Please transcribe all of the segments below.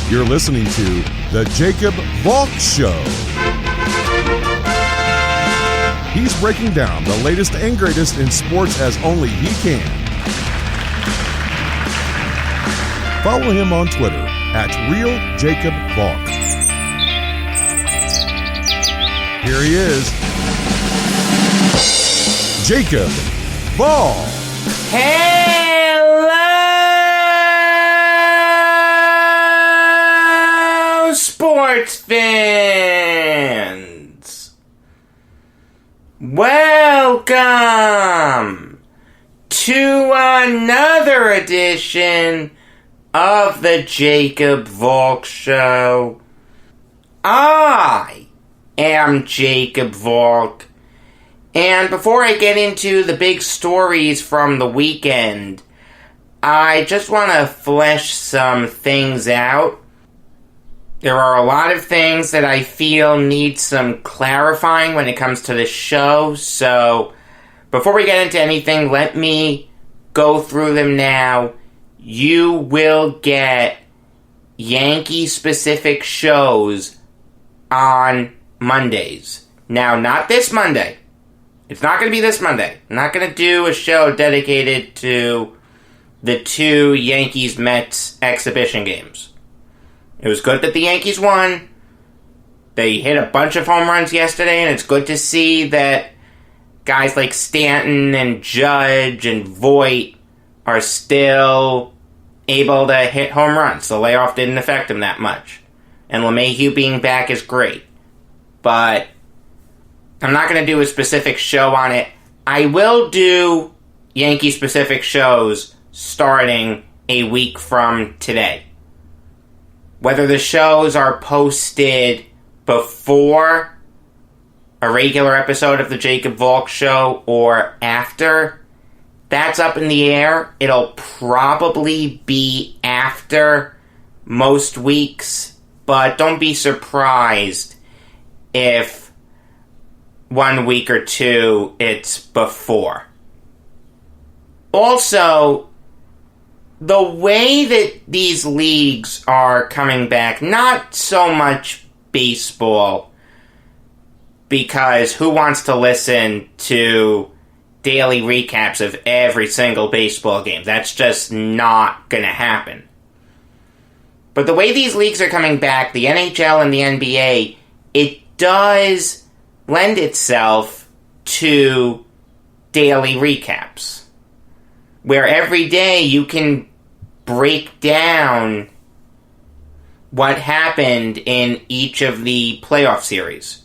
You're listening to The Jacob Valk Show. He's breaking down the latest and greatest in sports as only he can. Follow him on Twitter at RealJacobValk. Here he is, Jacob Valk. Hello, sports fans. Welcome to another edition of the Jacob Valk Show. I am Jacob Valk. And before I get into the big stories from the weekend, I just want to flesh some things out. There are a lot of things that I feel need some clarifying when it comes to this show, so before we get into anything, let me go through them now. You will get Yankee-specific shows on Mondays. Now, not this Monday. It's not going to be this Monday. I'm not going to do a show dedicated to the two Yankees-Mets exhibition games. It was good that the Yankees won. They hit a bunch of home runs yesterday, and it's good to see that guys like Stanton and Judge and Voit are still able to hit home runs. The layoff didn't affect them that much. And LeMahieu being back is great. But I'm not going to do a specific show on it. I will do Yankee-specific shows starting a week from today. Whether the shows are posted before a regular episode of the Jacob Valk Show or after, that's up in the air. It'll probably be after most weeks, but don't be surprised if 1 week or two it's before. Also, the way that these leagues are coming back, not so much baseball, because who wants to listen to daily recaps of every single baseball game? That's just not going to happen. But the way these leagues are coming back, the NHL and the NBA, it does lend itself to daily recaps, where every day you can break down what happened in each of the playoff series.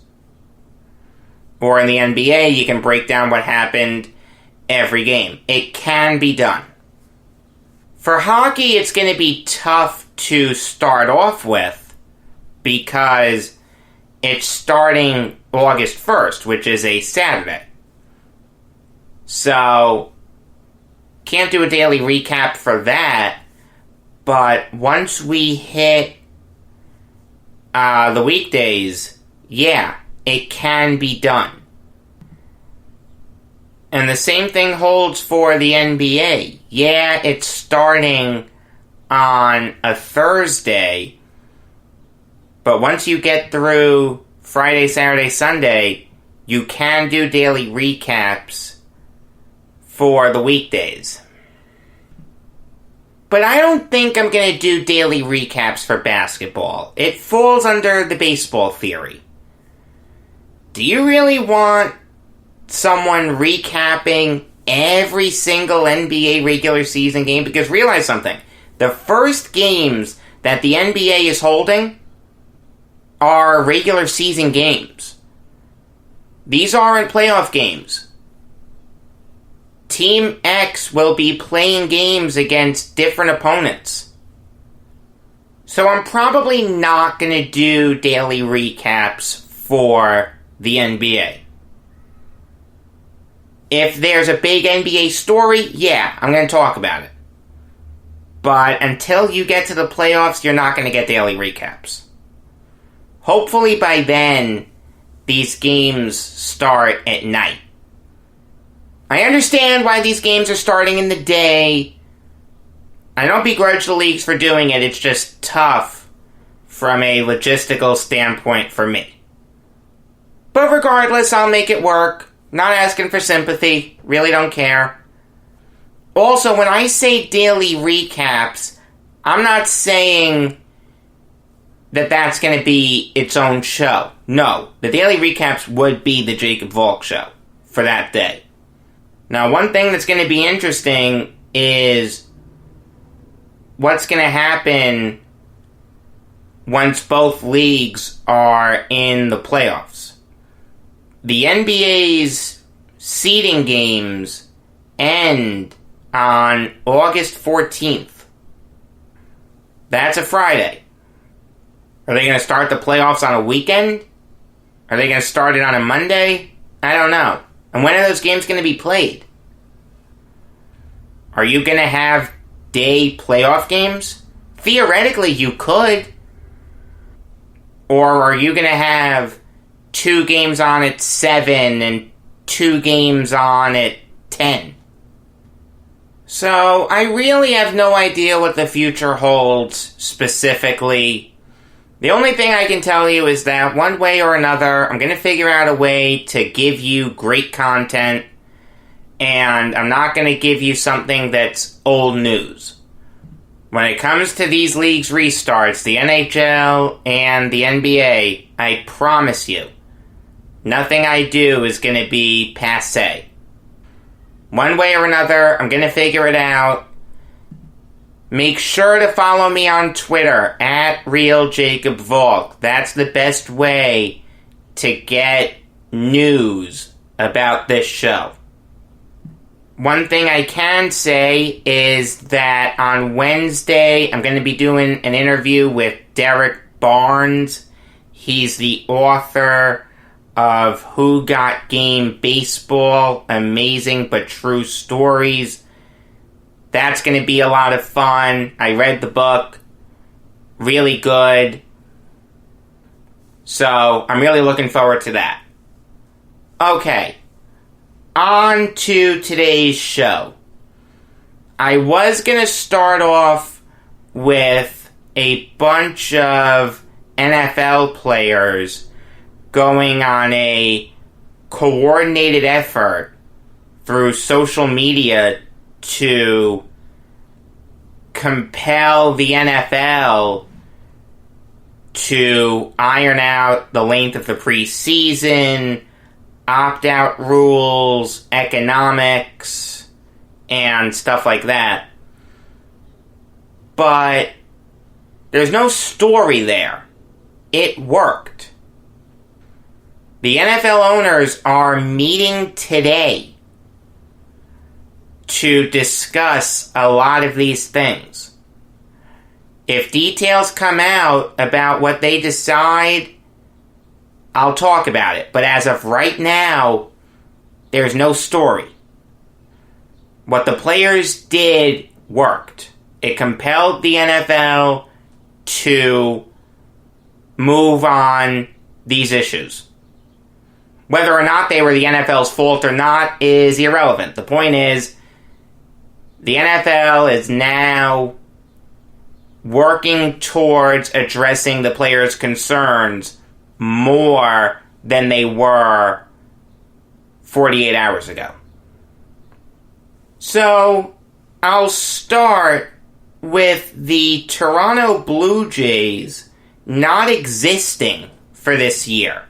Or in the NBA, you can break down what happened every game. It can be done. For hockey, it's going to be tough to start off with because it's starting August 1st, which is a Saturday. So, can't do a daily recap for that, but once we hit the weekdays, yeah, it can be done. And the same thing holds for the NBA. Yeah, it's starting on a Thursday, but once you get through Friday, Saturday, Sunday, you can do daily recaps for the weekdays. But I don't think I'm going to do daily recaps for basketball. It falls under the baseball theory. Do you really want someone recapping every single NBA regular season game? Because realize something. The first games that the NBA is holding are regular season games. These aren't playoff games. Team X will be playing games against different opponents. So I'm probably not going to do daily recaps for the NBA. If there's a big NBA story, yeah, I'm going to talk about it. But until you get to the playoffs, you're not going to get daily recaps. Hopefully by then, these games start at night. I understand why these games are starting in the day. I don't begrudge the leagues for doing it. It's just tough from a logistical standpoint for me. But regardless, I'll make it work. Not asking for sympathy. Really don't care. Also, when I say daily recaps, I'm not saying that that's going to be its own show. No, the daily recaps would be the Jacob Valk show for that day. Now, one thing that's going to be interesting is what's going to happen once both leagues are in the playoffs. The NBA's seeding games end on August 14th. That's a Friday. Are they going to start the playoffs on a weekend? Are they going to start it on a Monday? I don't know. And when are those games going to be played? Are you going to have day playoff games? Theoretically, you could. Or are you going to have 2 games on at 7 and 2 games on at 10? So, I really have no idea what the future holds specifically. The only thing I can tell you is that one way or another, I'm going to figure out a way to give you great content, and I'm not going to give you something that's old news. When it comes to these leagues' restarts, the NHL and the NBA, I promise you, nothing I do is going to be passé. One way or another, I'm going to figure it out. Make sure to follow me on Twitter, @RealJacobValk. That's the best way to get news about this show. One thing I can say is that on Wednesday, I'm going to be doing an interview with Derek Barnes. He's the author of Who Got Game Baseball, Amazing But True Stories. That's going to be a lot of fun. I read the book. Really good. So, I'm really looking forward to that. Okay. On to today's show. I was going to start off with a bunch of NFL players going on a coordinated effort through social media to compel the NFL to iron out the length of the preseason, opt-out rules, economics, and stuff like that. But there's no story there. It worked. The NFL owners are meeting today to discuss a lot of these things. If details come out about what they decide, I'll talk about it. But as of right now, there's no story. What the players did worked. It compelled the NFL to move on these issues. Whether or not they were the NFL's fault or not is irrelevant. The point is, the NFL is now working towards addressing the players' concerns more than they were 48 hours ago. So, I'll start with the Toronto Blue Jays not existing for this year.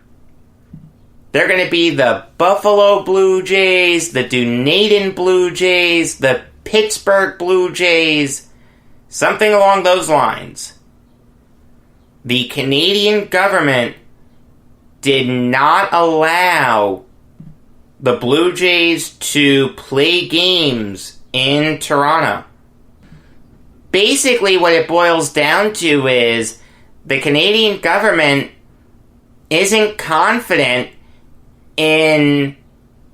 They're going to be the Buffalo Blue Jays, the Dunedin Blue Jays, the Pittsburgh Blue Jays, something along those lines. The Canadian government did not allow the Blue Jays to play games in Toronto. Basically, what it boils down to is the Canadian government isn't confident in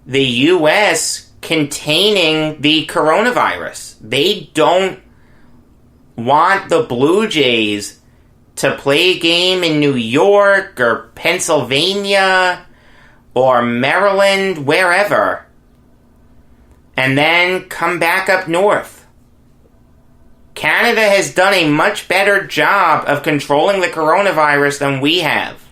the U.S. containing the coronavirus. They don't want the Blue Jays to play a game in New York or Pennsylvania or Maryland, wherever, and then come back up north. Canada has done a much better job of controlling the coronavirus than we have.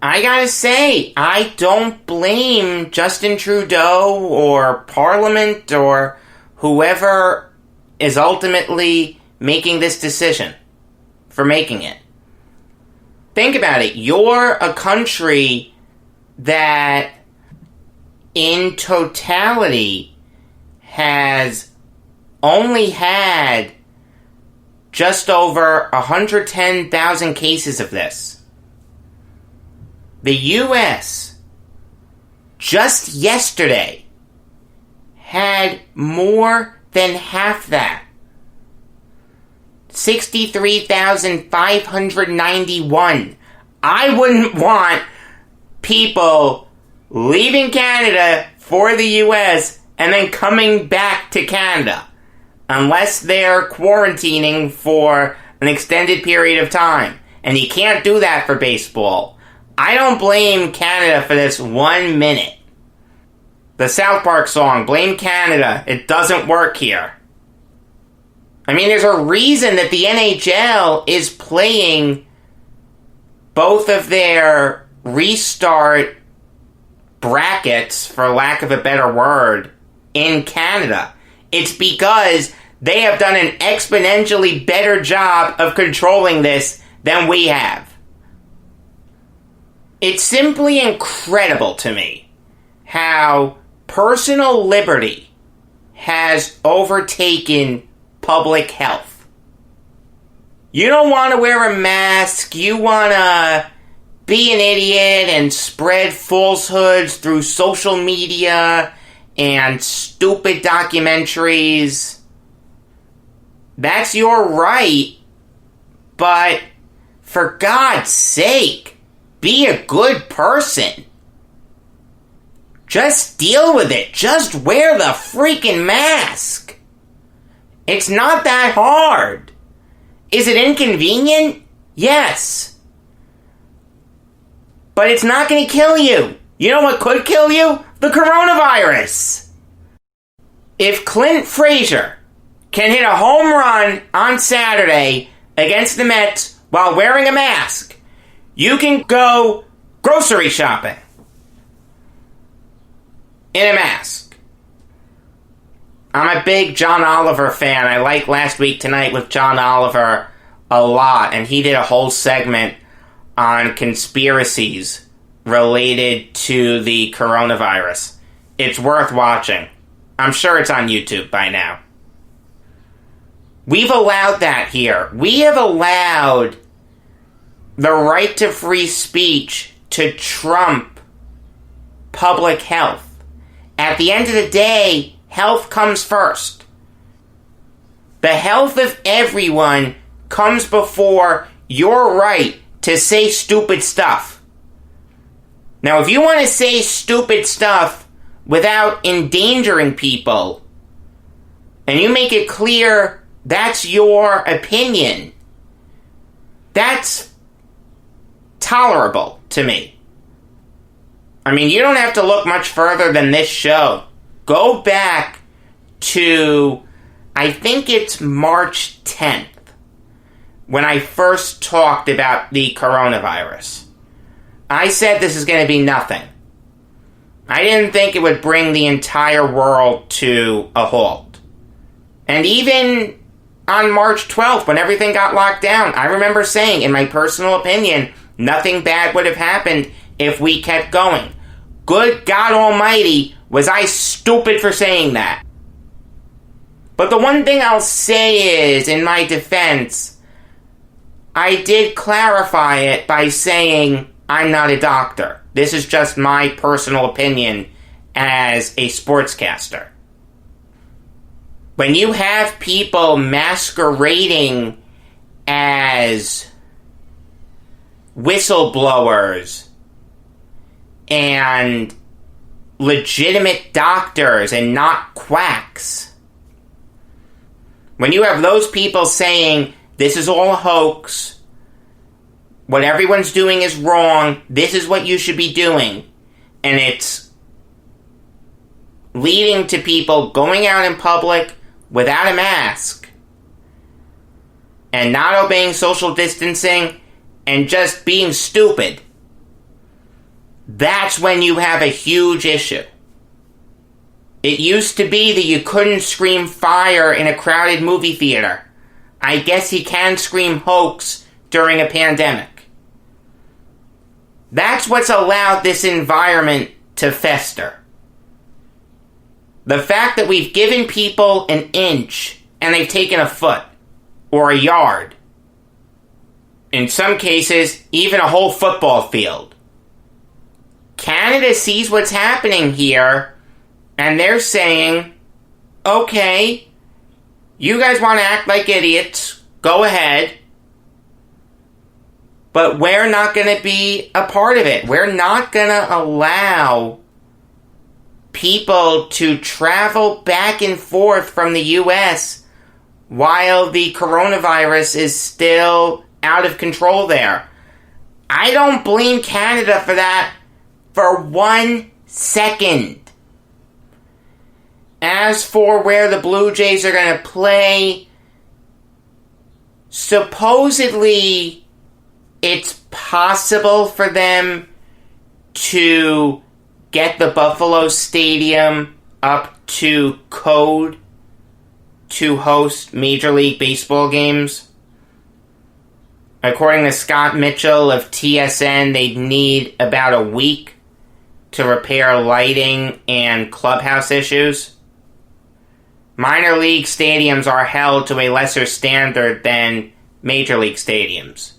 I gotta say, I don't blame Justin Trudeau or Parliament or whoever is ultimately making this decision for making it. Think about it. You're a country that, in totality, has only had just over 110,000 cases of this. The U.S. just yesterday had more than half that. 63,591. I wouldn't want people leaving Canada for the U.S. and then coming back to Canada unless they're quarantining for an extended period of time. And you can't do that for baseball. I don't blame Canada for this 1 minute. The South Park song, Blame Canada, it doesn't work here. I mean, there's a reason that the NHL is playing both of their restart brackets, for lack of a better word, in Canada. It's because they have done an exponentially better job of controlling this than we have. It's simply incredible to me how personal liberty has overtaken public health. You don't want to wear a mask, you want to be an idiot and spread falsehoods through social media and stupid documentaries. That's your right, but for God's sake, be a good person. Just deal with it. Just wear the freaking mask. It's not that hard. Is it inconvenient? Yes. But it's not going to kill you. You know what could kill you? The coronavirus. If Clint Frazier can hit a home run on Saturday against the Mets while wearing a mask, you can go grocery shopping in a mask. I'm a big John Oliver fan. I like Last Week Tonight with John Oliver a lot, and he did a whole segment on conspiracies related to the coronavirus. It's worth watching. I'm sure it's on YouTube by now. We've allowed that here. We have allowed the right to free speech to trump public health. At the end of the day, health comes first. The health of everyone comes before your right to say stupid stuff. Now, if you want to say stupid stuff without endangering people, and you make it clear that's your opinion, that's tolerable to me. I mean, you don't have to look much further than this show. Go back to, I think it's March 10th, when I first talked about the coronavirus. I said this is going to be nothing. I didn't think it would bring the entire world to a halt. And even on March 12th, when everything got locked down, I remember saying, in my personal opinion, nothing bad would have happened if we kept going. Good God Almighty, was I stupid for saying that. But the one thing I'll say is, in my defense, I did clarify it by saying I'm not a doctor. This is just my personal opinion as a sportscaster. When you have people masquerading as whistleblowers and legitimate doctors and not quacks, when you have those people saying this is all a hoax, what everyone's doing is wrong, this is what you should be doing, and it's leading to people going out in public without a mask, and not obeying social distancing and just being stupid, that's when you have a huge issue. It used to be that you couldn't scream fire in a crowded movie theater. I guess you can scream hoax during a pandemic. That's what's allowed this environment to fester. The fact that we've given people an inch and they've taken a foot or a yard. In some cases, even a whole football field. Canada sees what's happening here and they're saying, okay, you guys want to act like idiots, go ahead. But we're not going to be a part of it. We're not going to allow people to travel back and forth from the U.S. while the coronavirus is still out of control there. I don't blame Canada for that for 1 second. As for where the Blue Jays are going to play, supposedly it's possible for them to get the Buffalo Stadium up to code to host Major League Baseball games. According to Scott Mitchell of TSN, they'd need about a week to repair lighting and clubhouse issues. Minor league stadiums are held to a lesser standard than major league stadiums.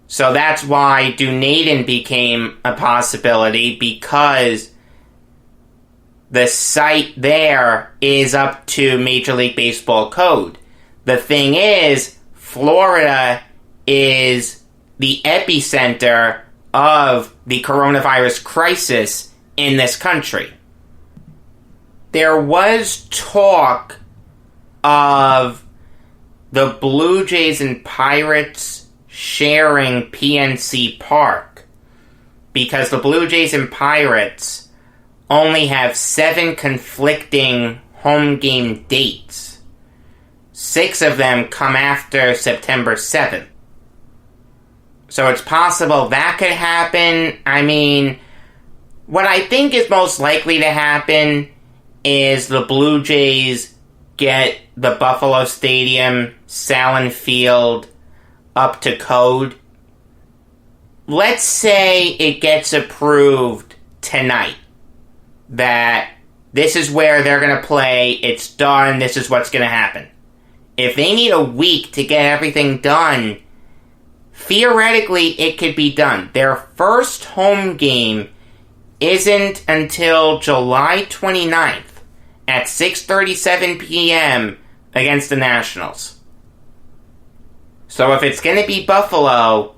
So that's why Dunedin became a possibility, because the site there is up to Major League Baseball code. The thing is, Florida is the epicenter of the coronavirus crisis in this country. There was talk of the Blue Jays and Pirates sharing PNC Park, because the Blue Jays and Pirates only have 7 conflicting home game dates. 6 of them come after September 7th. So it's possible that could happen. I mean, what I think is most likely to happen is the Blue Jays get the Buffalo Stadium, Salin Field, up to code. Let's say it gets approved tonight that this is where they're going to play, it's done, this is what's going to happen. If they need a week to get everything done, theoretically it could be done. Their first home game isn't until July 29th at 6:37 p.m. against the Nationals. So if it's going to be Buffalo,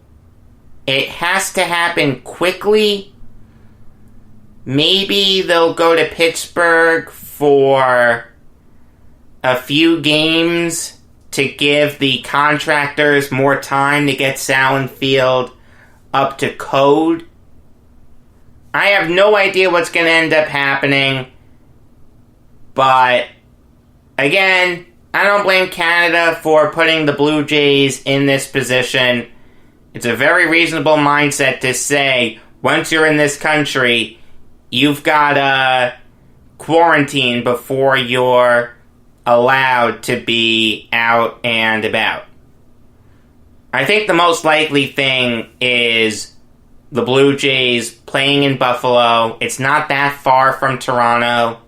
it has to happen quickly. Maybe they'll go to Pittsburgh for a few games to give the contractors more time to get Salin Field up to code. I have no idea what's going to end up happening. But, again, I don't blame Canada for putting the Blue Jays in this position. It's a very reasonable mindset to say, once you're in this country, you've got to quarantine before you're allowed to be out and about. I think the most likely thing is the Blue Jays playing in Buffalo. It's not that far from Toronto.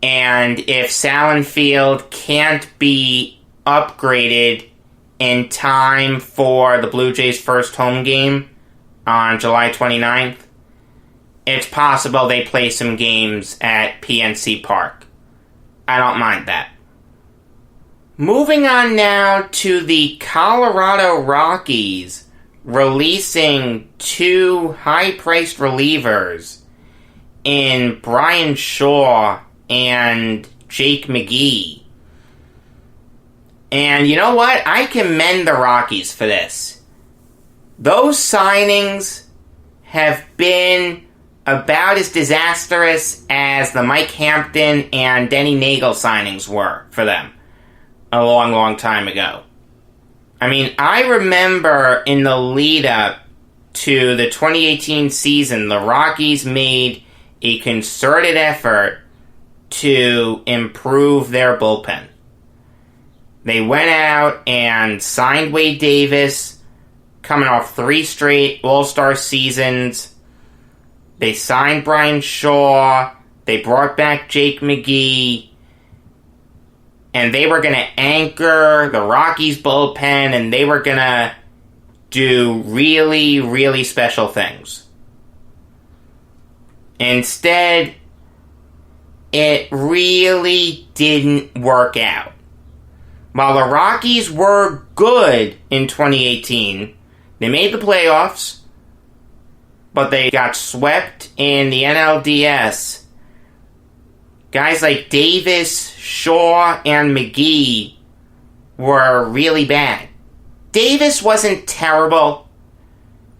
And if Salin Field can't be upgraded in time for the Blue Jays' first home game on July 29th, it's possible they play some games at PNC Park. I don't mind that. Moving on now to the Colorado Rockies releasing 2 high-priced relievers in Brian Shaw and Jake McGee. And you know what? I commend the Rockies for this. Those signings have been about as disastrous as the Mike Hampton and Denny Nagel signings were for them. a long, long time ago. I mean, I remember in the lead up to the 2018 season, the Rockies made a concerted effort to improve their bullpen. They went out and signed Wade Davis, coming off 3 straight All-Star seasons. They signed Brian Shaw. They brought back Jake McGee. And they were going to anchor the Rockies bullpen, and they were going to do really, really special things. Instead, it really didn't work out. While the Rockies were good in 2018, they made the playoffs, but they got swept in the NLDS. Guys like Davis, Shaw, and McGee were really bad. Davis wasn't terrible.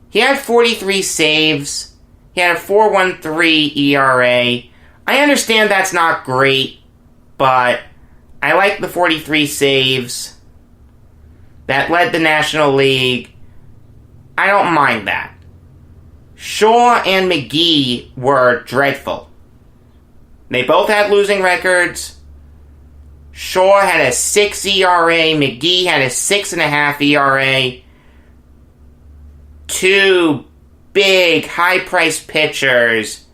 He had 43 saves. He had a 4.13 ERA. I understand that's not great, but I like the 43 saves. That led the National League. I don't mind that. Shaw and McGee were dreadful. They both had losing records. Shaw had a 6 ERA. McGee had a 6.5 ERA. 2 big, high-priced pitchers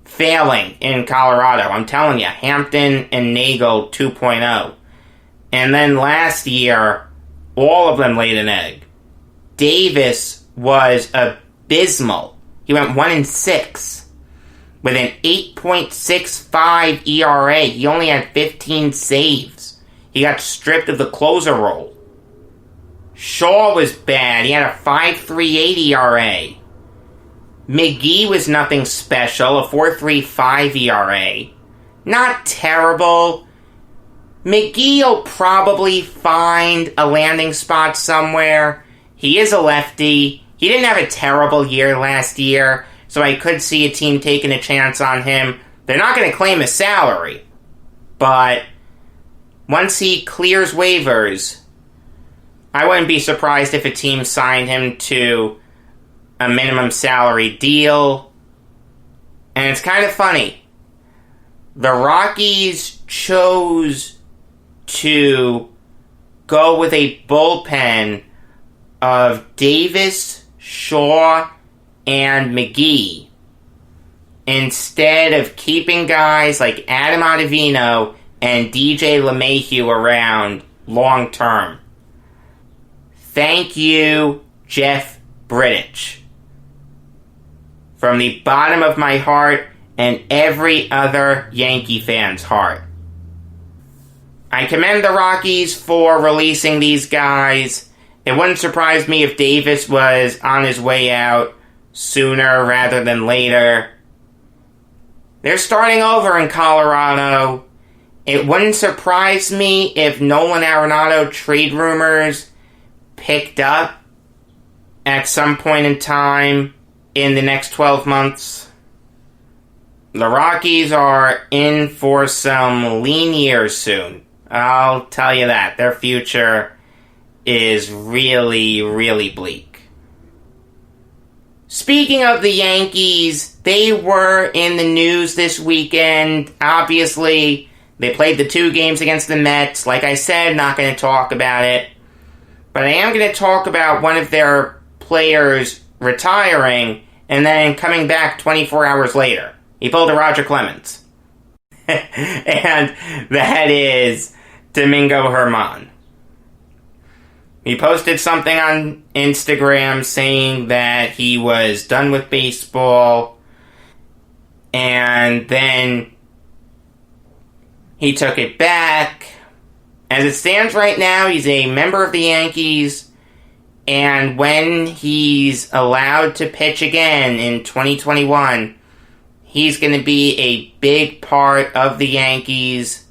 failing in Colorado. I'm telling you, Hampton and Nagel 2.0. And then last year, all of them laid an egg. Davis was abysmal. He went 1-6 with an 8.65 ERA. He only had 15 saves. He got stripped of the closer role. Shaw was bad. He had a 5.38 ERA. McGee was nothing special, a 4.35 ERA. Not terrible. McGee will probably find a landing spot somewhere. He is a lefty. He didn't have a terrible year last year, so I could see a team taking a chance on him. They're not going to claim his salary, but once he clears waivers, I wouldn't be surprised if a team signed him to a minimum salary deal. And it's kind of funny. The Rockies chose to go with a bullpen of Davis, Shaw, and McGee instead of keeping guys like Adam Ottavino and DJ LeMahieu around long term. Thank you, Jeff Bridich. From the bottom of my heart and every other Yankee fan's heart. I commend the Rockies for releasing these guys. It wouldn't surprise me if Davis was on his way out sooner rather than later. They're starting over in Colorado. It wouldn't surprise me if Nolan Arenado trade rumors picked up at some point in time in the next 12 months. The Rockies are in for some lean years soon. I'll tell you that. Their future is really, really bleak. Speaking of the Yankees, they were in the news this weekend. Obviously, they played the 2 games against the Mets. Like I said, not going to talk about it. But I am going to talk about one of their players retiring and then coming back 24 hours later. He pulled a Roger Clemens. And that is Domingo Germán. He posted something on Instagram saying that he was done with baseball, and then he took it back. As it stands right now, he's a member of the Yankees, and when he's allowed to pitch again in 2021, he's going to be a big part of the Yankees.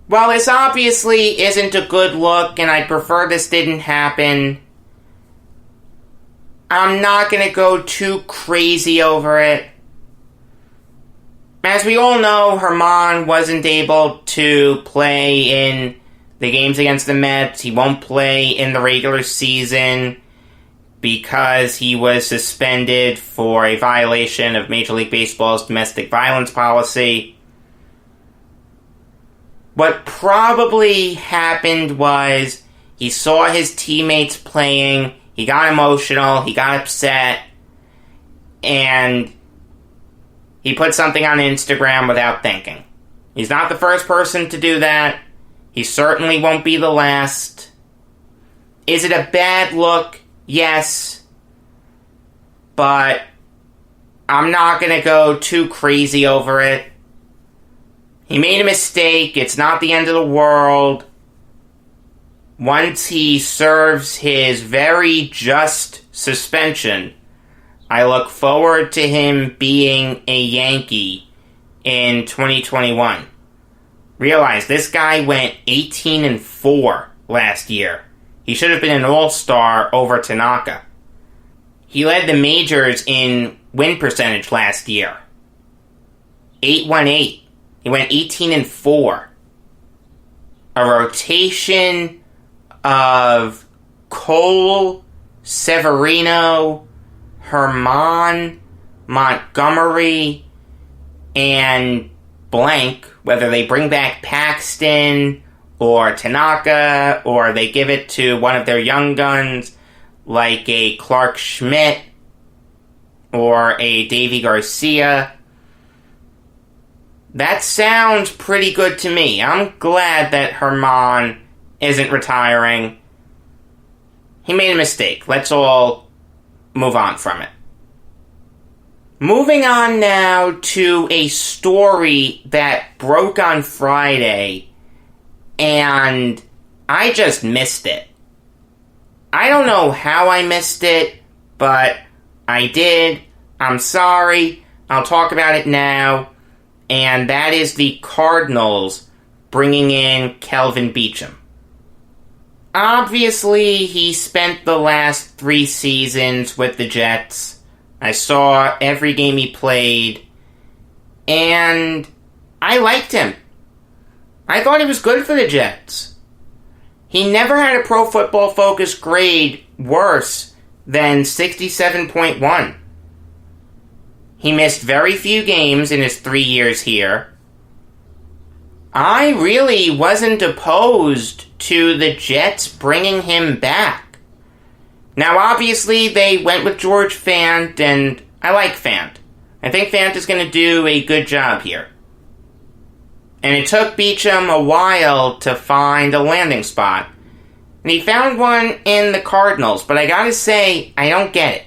While this obviously isn't a good look, and I prefer this didn't happen, I'm not going to go too crazy over it. As we all know, Herman wasn't able to play in the games against the Mets. He won't play in the regular season because he was suspended for a violation of Major League Baseball's domestic violence policy. What probably happened was he saw his teammates playing, he got emotional, he got upset, and he put something on Instagram without thinking. He's not the first person to do that. He certainly won't be the last. Is it a bad look? Yes. But I'm not going to go too crazy over it. He made a mistake. It's not the end of the world. Once he serves his very just suspension, I look forward to him being a Yankee in 2021. Realize this guy went 18-4 last year. He should have been an all-star over Tanaka. He led the majors in win percentage last year. 818. He went 18-4. A rotation of Cole, Severino, Herman, Montgomery, and blank, whether they bring back Paxton or Tanaka, or they give it to one of their young guns, like a Clark Schmidt or a Davy Garcia. That sounds pretty good to me. I'm glad that Herman isn't retiring. He made a mistake. Let's all move on from it. Moving on now to a story that broke on Friday, and I just missed it. I don't know how I missed it, but I did. I'm sorry. I'll talk about it now. And that is the Cardinals bringing in Kelvin Beachum. Obviously, he spent the last 3 seasons with the Jets. I saw every game he played, and I liked him. I thought he was good for the Jets. He never had a Pro Football Focus grade worse than 67.1. He missed very few games in his 3 years here. I really wasn't opposed to the Jets bringing him back. Now, obviously, they went with George Fant, and I like Fant. I think Fant is going to do a good job here. And it took Beachum a while to find a landing spot. And he found one in the Cardinals, but I gotta say, I don't get it.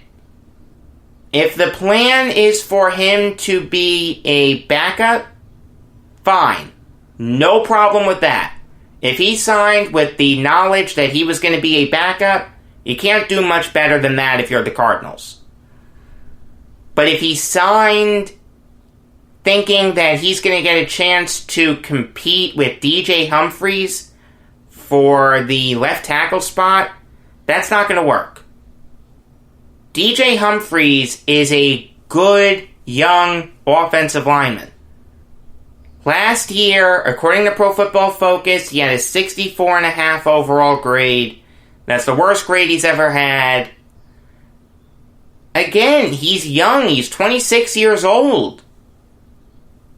If the plan is for him to be a backup, fine. No problem with that. If he signed with the knowledge that he was going to be a backup, you can't do much better than that if you're the Cardinals. But if he signed thinking that he's going to get a chance to compete with DJ Humphries for the left tackle spot, that's not going to work. DJ Humphries is a good, young offensive lineman. Last year, according to Pro Football Focus, he had a 64.5 overall grade. That's the worst grade he's ever had. Again, he's young. He's 26 years old.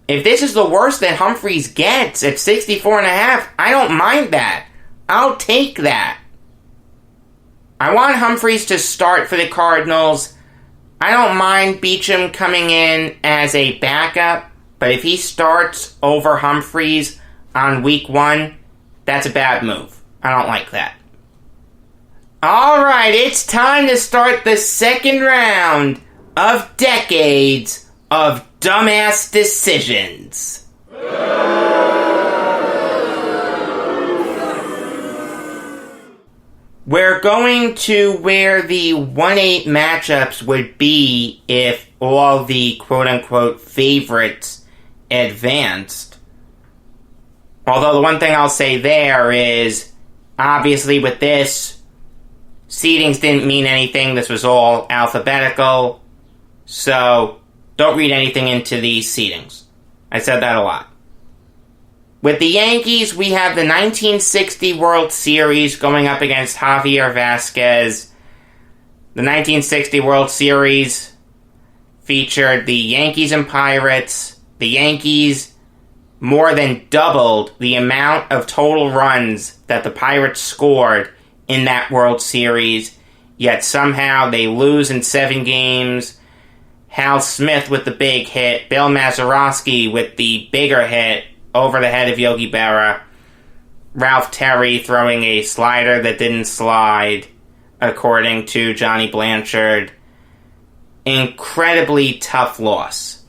If this is the worst that Humphries gets at 64.5, I don't mind that. I'll take that. I want Humphries to start for the Cardinals. I don't mind Beachum coming in as a backup, but if he starts over Humphries on week 1, that's a bad move. I don't like that. Alright, it's time to start the second round of Decades of Dumbass Decisions. We're going to where the 1-8 matchups would be if all the quote-unquote favorites advanced. Although the one thing I'll say there is, obviously with this, seedings didn't mean anything. This was all alphabetical. So, don't read anything into these seedings. I said that a lot. With the Yankees, we have the 1960 World Series going up against Javier Vasquez. The 1960 World Series featured the Yankees and Pirates. The Yankees more than doubled the amount of total runs that the Pirates scored in that World Series, yet somehow they lose in 7 games. Hal Smith with the big hit, Bill Mazeroski with the bigger hit over the head of Yogi Berra, Ralph Terry throwing a slider that didn't slide, according to Johnny Blanchard. Incredibly tough loss.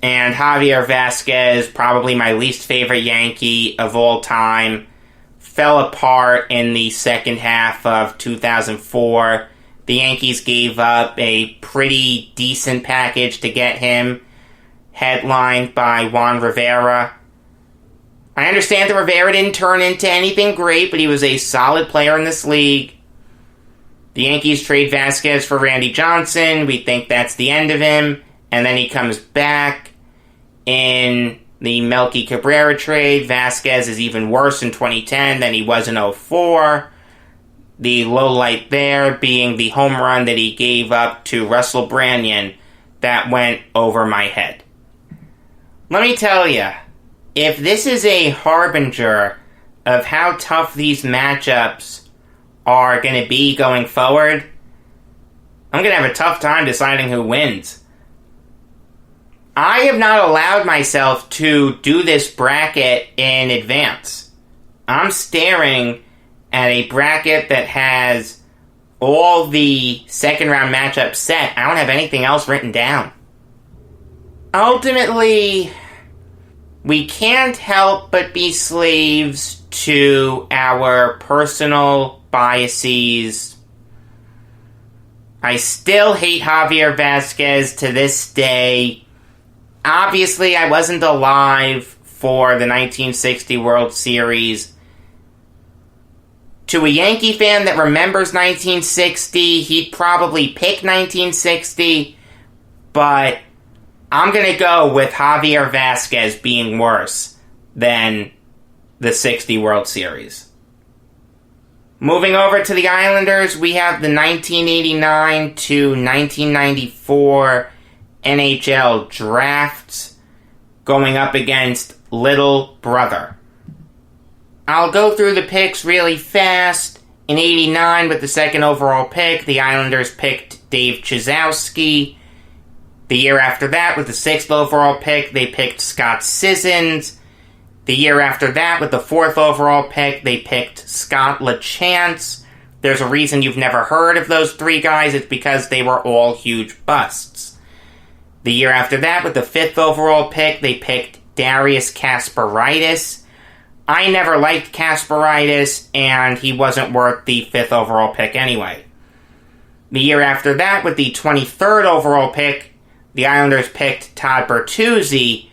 And Javier Vasquez, probably my least favorite Yankee of all time, fell apart in the second half of 2004. The Yankees gave up a pretty decent package to get him, headlined by Juan Rivera. I understand that Rivera didn't turn into anything great, but he was a solid player in this league. The Yankees trade Vasquez for Randy Johnson. We think that's the end of him. And then he comes back in the Melky Cabrera trade. Vasquez is even worse in 2010 than he was in 2004. The low light there being the home run that he gave up to Russell Branyan that went over my head. Let me tell you, if this is a harbinger of how tough these matchups are going to be going forward, I'm going to have a tough time deciding who wins. I have not allowed myself to do this bracket in advance. I'm staring at a bracket that has all the second round matchups set. I don't have anything else written down. Ultimately, we can't help but be slaves to our personal biases. I still hate Javier Vasquez to this day. Obviously, I wasn't alive for the 1960 World Series. To a Yankee fan that remembers 1960, he'd probably pick 1960, but I'm going to go with Javier Vasquez being worse than the 60 World Series. Moving over to the Islanders, we have the 1989 to 1994 NHL drafts going up against Little Brother. I'll go through the picks really fast. In 89, with the second overall pick, the Islanders picked Dave Chizowski. The year after that, with the 6th overall pick, they picked Scott Sissons. The year after that, with the 4th overall pick, they picked Scott LaChance. There's a reason you've never heard of those 3 guys. It's because they were all huge busts. The year after that, with the 5th overall pick, they picked Darius Kasparaitis. I never liked Kasparaitis, and he wasn't worth the 5th overall pick anyway. The year after that, with the 23rd overall pick, the Islanders picked Todd Bertuzzi,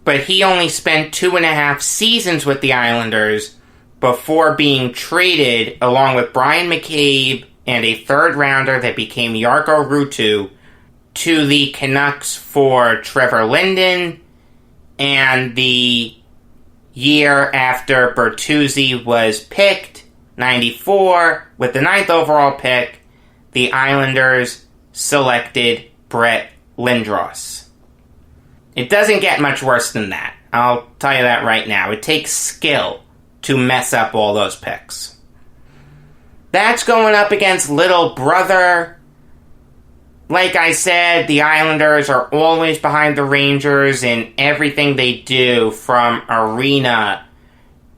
but he only spent 2.5 seasons with the Islanders before being traded along with Brian McCabe and a 3rd rounder that became Jarkko Ruutu to the Canucks for Trevor Linden. And the year after Bertuzzi was picked, 94, with the 9th overall pick, the Islanders selected Brett Lindros. It doesn't get much worse than that. I'll tell you that right now. It takes skill to mess up all those picks. That's going up against Little Brother. Like I said, the Islanders are always behind the Rangers in everything they do, from arena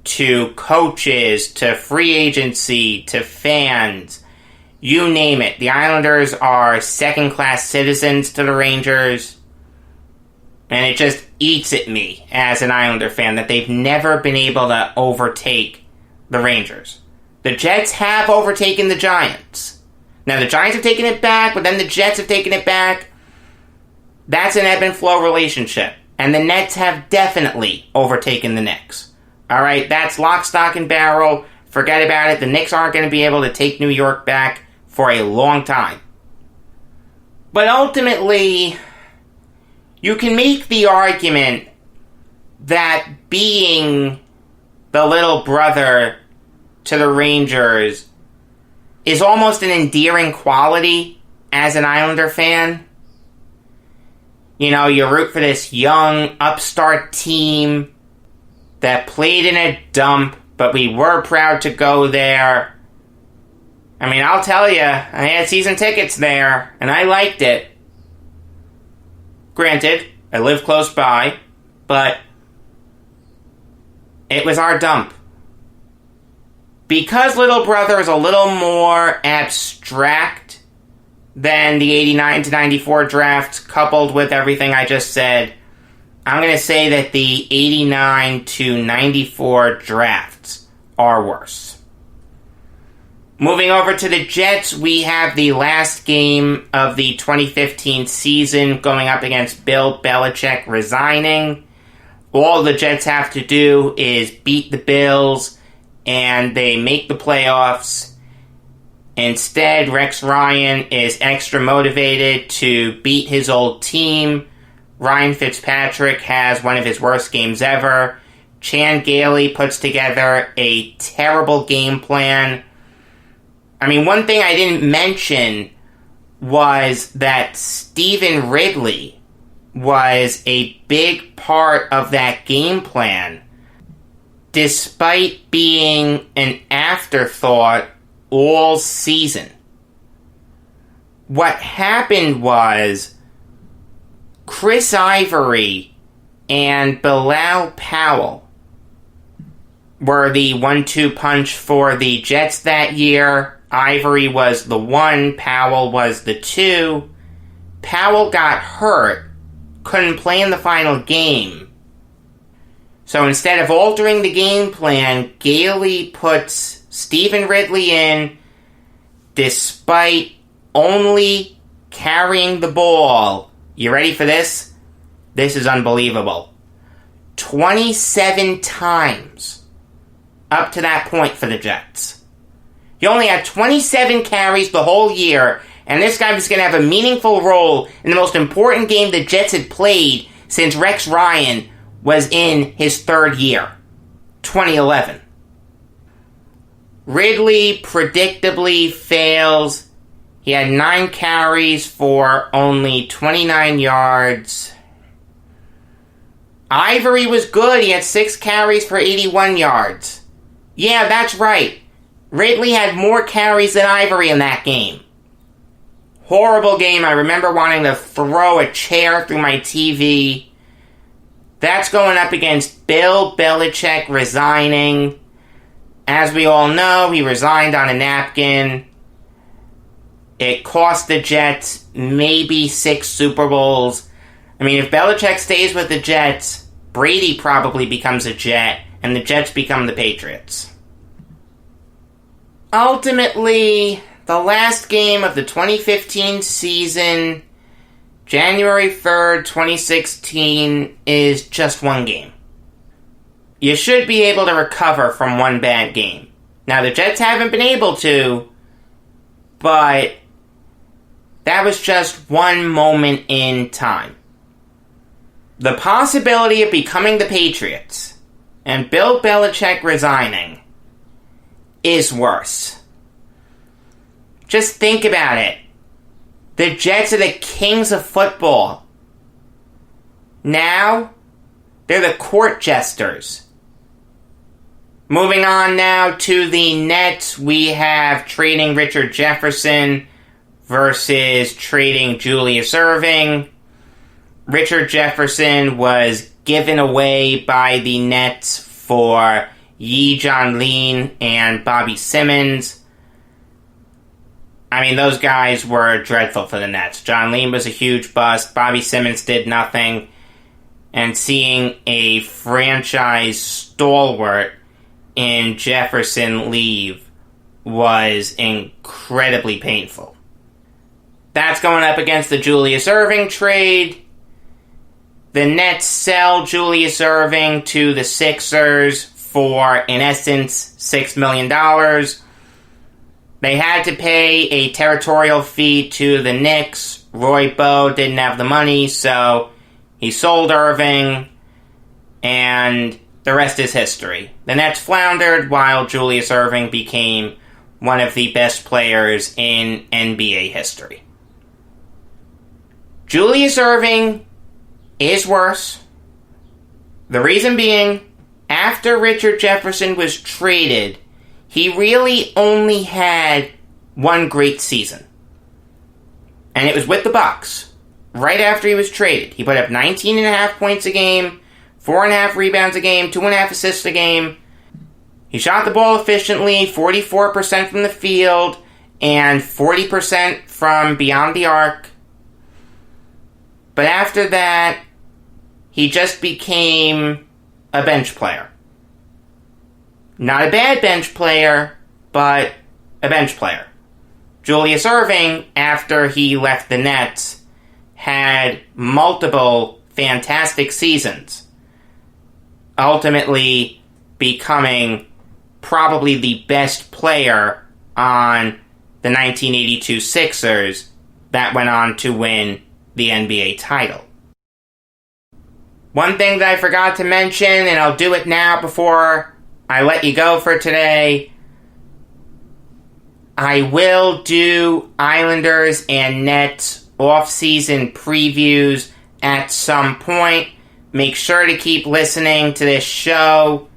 to coaches to free agency to fans. You name it. The Islanders are second-class citizens to the Rangers. And it just eats at me as an Islander fan that they've never been able to overtake the Rangers. The Jets have overtaken the Giants. Now, the Giants have taken it back, but then the Jets have taken it back. That's an ebb and flow relationship. And the Nets have definitely overtaken the Knicks. Alright, that's lock, stock, and barrel. Forget about it. The Knicks aren't going to be able to take New York back for a long time. But ultimately, You can make the argument that being the little brother to the Rangers is almost an endearing quality as an Islander fan. You know, you root for this young, upstart team that played in a dump, but we were proud to go there. I mean, I'll tell you, I had season tickets there, and I liked it. Granted, I live close by, but it was our dump. Because Little Brother is a little more abstract than the 89 to 94 drafts, coupled with everything I just said, I'm going to say that the 89 to 94 drafts are worse. Moving over to the Jets, we have the last game of the 2015 season going up against Bill Belichick resigning. All the Jets have to do is beat the Bills, and they make the playoffs. Instead, Rex Ryan is extra motivated to beat his old team. Ryan Fitzpatrick has one of his worst games ever. Chan Gailey puts together a terrible game plan. I mean, one thing I didn't mention was that Stephen Ridley was a big part of that game plan, despite being an afterthought all season. What happened was Chris Ivory and Bilal Powell were the 1-2 punch for the Jets that year. Ivory was the 1, Powell was the 2. Powell got hurt, couldn't play in the final game. So instead of altering the game plan, Gailey puts Stephen Ridley in, despite only carrying the ball. You ready for this? This is unbelievable. 27 times up to that point for the Jets. He only had 27 carries the whole year, and this guy was going to have a meaningful role in the most important game the Jets had played since Rex Ryan was in his third year, 2011. Ridley predictably fails. He had 9 carries for only 29 yards. Ivory was good. He had 6 carries for 81 yards. Yeah, that's right. Ridley had more carries than Ivory in that game. Horrible game. I remember wanting to throw a chair through my TV. That's going up against Bill Belichick resigning. As we all know, he resigned on a napkin. It cost the Jets maybe 6 Super Bowls. I mean, if Belichick stays with the Jets, Brady probably becomes a Jet, and the Jets become the Patriots. Ultimately, the last game of the 2015 season, January 3rd, 2016, is just one game. You should be able to recover from one bad game. Now, the Jets haven't been able to, but that was just one moment in time. The possibility of becoming the Patriots and Bill Belichick resigning is worse. Just think about it. The Jets are the kings of football. Now, they're the court jesters. Moving on now to the Nets, we have trading Richard Jefferson versus trading Julius Erving. Richard Jefferson was given away by the Nets for Yi Jianlian and Bobby Simmons. I mean, those guys were dreadful for the Nets. Jianlian was a huge bust. Bobby Simmons did nothing. And seeing a franchise stalwart in Jefferson leave was incredibly painful. That's going up against the Julius Erving trade. The Nets sell Julius Erving to the Sixers for, in essence, $6 million. They had to pay a territorial fee to the Knicks. Roy Bowe didn't have the money, so He sold Irving, and the rest is history. The Nets floundered while Julius Irving became one of the best players in NBA history. Julius Irving is worse. The reason being, after Richard Jefferson was traded, he really only had one great season. And it was with the Bucks. Right after he was traded, he put up 19.5 points a game, 4.5 rebounds a game, 2.5 assists a game. He shot the ball efficiently, 44% from the field, and 40% from beyond the arc. But after that, he just became a bench player. Not a bad bench player, but a bench player. Julius Irving, after he left the Nets, had multiple fantastic seasons, ultimately becoming probably the best player on the 1982 Sixers that went on to win the NBA title. One thing that I forgot to mention, and I'll do it now before I let you go for today, I will do Islanders and Nets off-season previews at some point. Make sure to keep listening to this show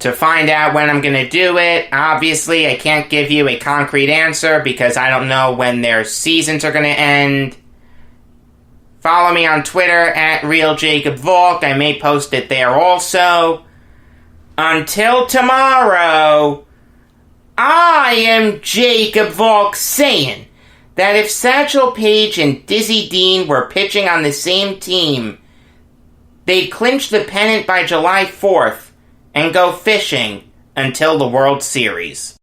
to find out when I'm going to do it. Obviously, I can't give you a concrete answer because I don't know when their seasons are going to end. Follow me on Twitter at RealJacobValk. I may post it there also. Until tomorrow, I am Jacob Valk saying that if Satchel Paige and Dizzy Dean were pitching on the same team, they'd clinch the pennant by July 4th and go fishing until the World Series.